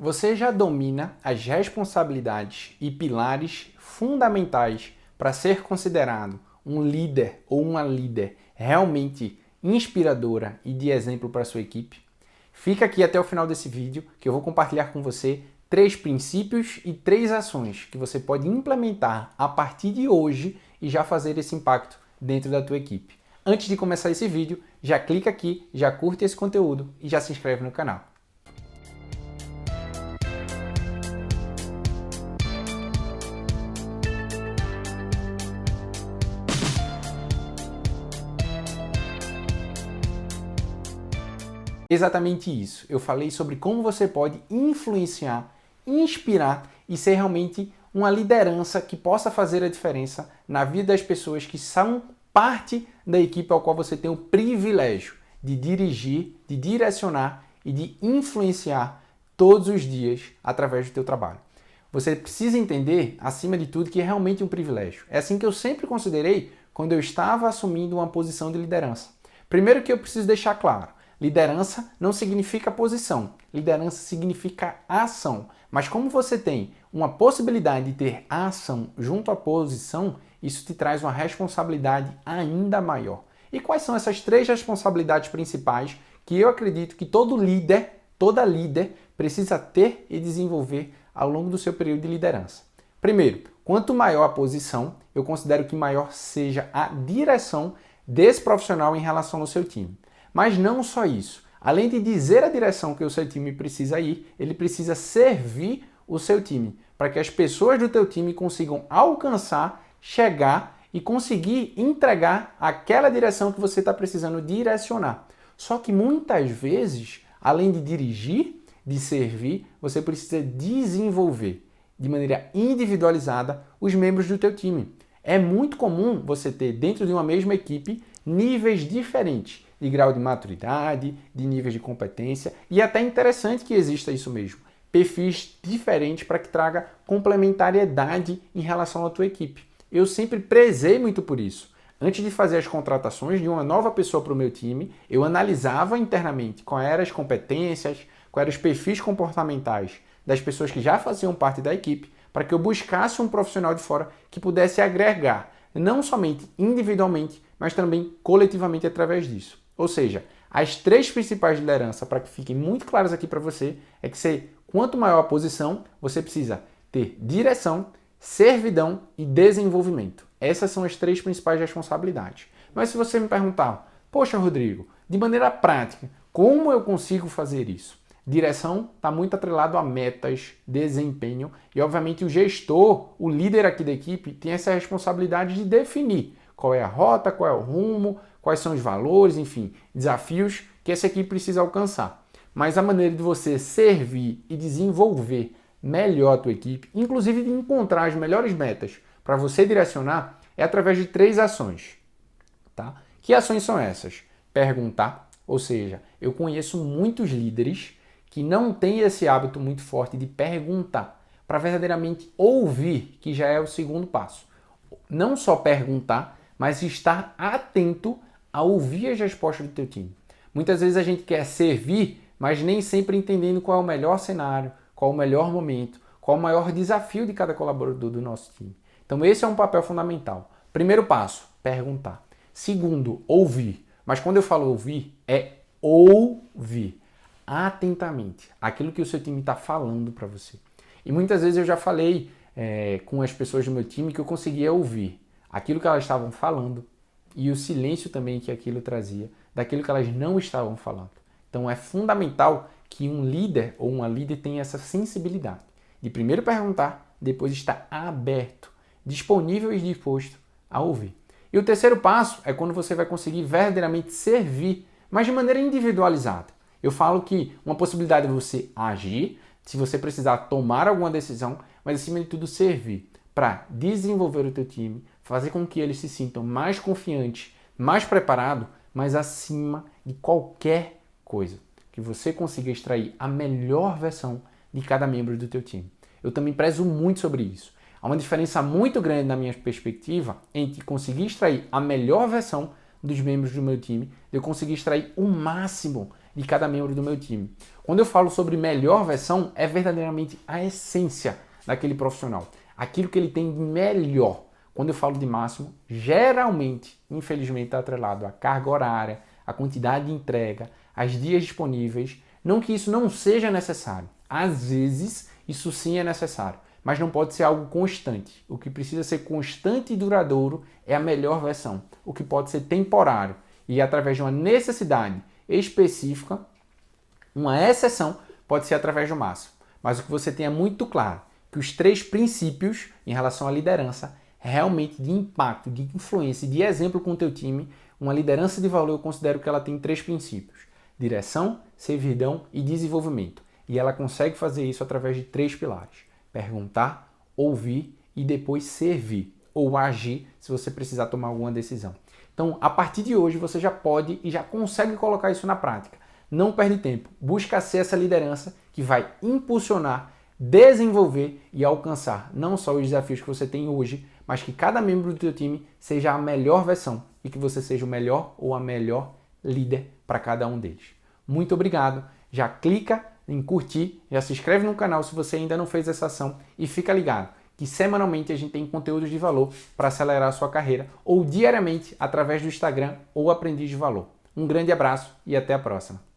Você já domina as responsabilidades e pilares fundamentais para ser considerado um líder ou uma líder realmente inspiradora e de exemplo para a sua equipe? Fica aqui até o final desse vídeo que eu vou compartilhar com você 3 princípios e 3 ações que você pode implementar a partir de hoje e já fazer esse impacto dentro da tua equipe. Antes de começar esse vídeo, já clica aqui, já curte esse conteúdo e já se inscreve no canal. Exatamente isso. Eu falei sobre como você pode influenciar, inspirar e ser realmente uma liderança que possa fazer a diferença na vida das pessoas que são parte da equipe ao qual você tem o privilégio de dirigir, de direcionar e de influenciar todos os dias através do teu trabalho. Você precisa entender, acima de tudo, que é realmente um privilégio. É assim que eu sempre considerei quando eu estava assumindo uma posição de liderança. Primeiro que eu preciso deixar claro, liderança não significa posição, liderança significa ação. Mas como você tem uma possibilidade de ter a ação junto à posição, isso te traz uma responsabilidade ainda maior. E quais são essas 3 responsabilidades principais que eu acredito que todo líder, toda líder, precisa ter e desenvolver ao longo do seu período de liderança? Primeiro, quanto maior a posição, eu considero que maior seja a direção desse profissional em relação ao seu time. Mas não só isso. Além de dizer a direção que o seu time precisa ir, ele precisa servir o seu time, para que as pessoas do teu time consigam alcançar, chegar e conseguir entregar aquela direção que você está precisando direcionar. Só que muitas vezes, além de dirigir, de servir, você precisa desenvolver de maneira individualizada os membros do teu time. É muito comum você ter dentro de uma mesma equipe níveis diferentes de grau de maturidade, de níveis de competência, e é até interessante que exista isso mesmo. Perfis diferentes para que traga complementariedade em relação à tua equipe. Eu sempre prezei muito por isso. Antes de fazer as contratações de uma nova pessoa para o meu time, eu analisava internamente quais eram as competências, quais eram os perfis comportamentais das pessoas que já faziam parte da equipe, para que eu buscasse um profissional de fora que pudesse agregar, não somente individualmente, mas também coletivamente através disso. Ou seja, as 3 principais de liderança, para que fiquem muito claras aqui para você, é que quanto maior a posição, você precisa ter direção, servidão e desenvolvimento. Essas são as 3 principais responsabilidades. Mas se você me perguntar, poxa Rodrigo, de maneira prática, como eu consigo fazer isso? Direção está muito atrelado a metas, desempenho e obviamente o gestor, o líder aqui da equipe, tem essa responsabilidade de definir qual é a rota, qual é o rumo, quais são os valores, enfim, desafios que essa equipe precisa alcançar. Mas a maneira de você servir e desenvolver melhor a tua equipe, inclusive de encontrar as melhores metas para você direcionar, é através de 3 ações. Tá? Que ações são essas? Perguntar, ou seja, eu conheço muitos líderes que não têm esse hábito muito forte de perguntar, para verdadeiramente ouvir, que já é o segundo passo. Não só perguntar, mas estar atento a ouvir as respostas do teu time. Muitas vezes a gente quer servir, mas nem sempre entendendo qual é o melhor cenário, qual é o melhor momento, qual é o maior desafio de cada colaborador do nosso time. Então esse é um papel fundamental. Primeiro passo, perguntar. Segundo, ouvir. Mas quando eu falo ouvir, é ouvir atentamente aquilo que o seu time está falando para você. E muitas vezes eu já falei com as pessoas do meu time que eu conseguia ouvir aquilo que elas estavam falando e o silêncio também que aquilo trazia daquilo que elas não estavam falando. Então é fundamental que um líder ou uma líder tenha essa sensibilidade de primeiro perguntar, depois estar aberto, disponível e disposto a ouvir. E o terceiro passo é quando você vai conseguir verdadeiramente servir, mas de maneira individualizada. Eu falo que uma possibilidade é você agir, se você precisar tomar alguma decisão, mas acima de tudo servir para desenvolver o teu time, fazer com que eles se sintam mais confiantes, mais preparados, mas acima de qualquer coisa, que você consiga extrair a melhor versão de cada membro do teu time. Eu também prezo muito sobre isso. Há uma diferença muito grande na minha perspectiva entre conseguir extrair a melhor versão dos membros do meu time, de eu conseguir extrair o máximo de cada membro do meu time. Quando eu falo sobre melhor versão, é verdadeiramente a essência daquele profissional, aquilo que ele tem de melhor. Quando eu falo de máximo, geralmente, infelizmente, está atrelado à carga horária, à quantidade de entrega, aos dias disponíveis. Não que isso não seja necessário. Às vezes, isso sim é necessário, mas não pode ser algo constante. O que precisa ser constante e duradouro é a melhor versão. O que pode ser temporário e através de uma necessidade específica, uma exceção, pode ser através do máximo. Mas o que você tenha muito claro, que os 3 princípios em relação à liderança, realmente de impacto, de influência e de exemplo com o teu time, uma liderança de valor eu considero que ela tem 3 princípios: direção, servidão e desenvolvimento. E ela consegue fazer isso através de 3 pilares: perguntar, ouvir e depois servir ou agir se você precisar tomar alguma decisão. Então, a partir de hoje, você já pode e já consegue colocar isso na prática. Não perde tempo. Busca ser essa liderança que vai impulsionar, desenvolver e alcançar não só os desafios que você tem hoje, mas que cada membro do teu time seja a melhor versão e que você seja o melhor ou a melhor líder para cada um deles. Muito obrigado. Já clica em curtir, já se inscreve no canal se você ainda não fez essa ação e fica ligado que semanalmente a gente tem conteúdos de valor para acelerar a sua carreira ou diariamente através do Instagram ou Aprendiz de Valor. Um grande abraço e até a próxima.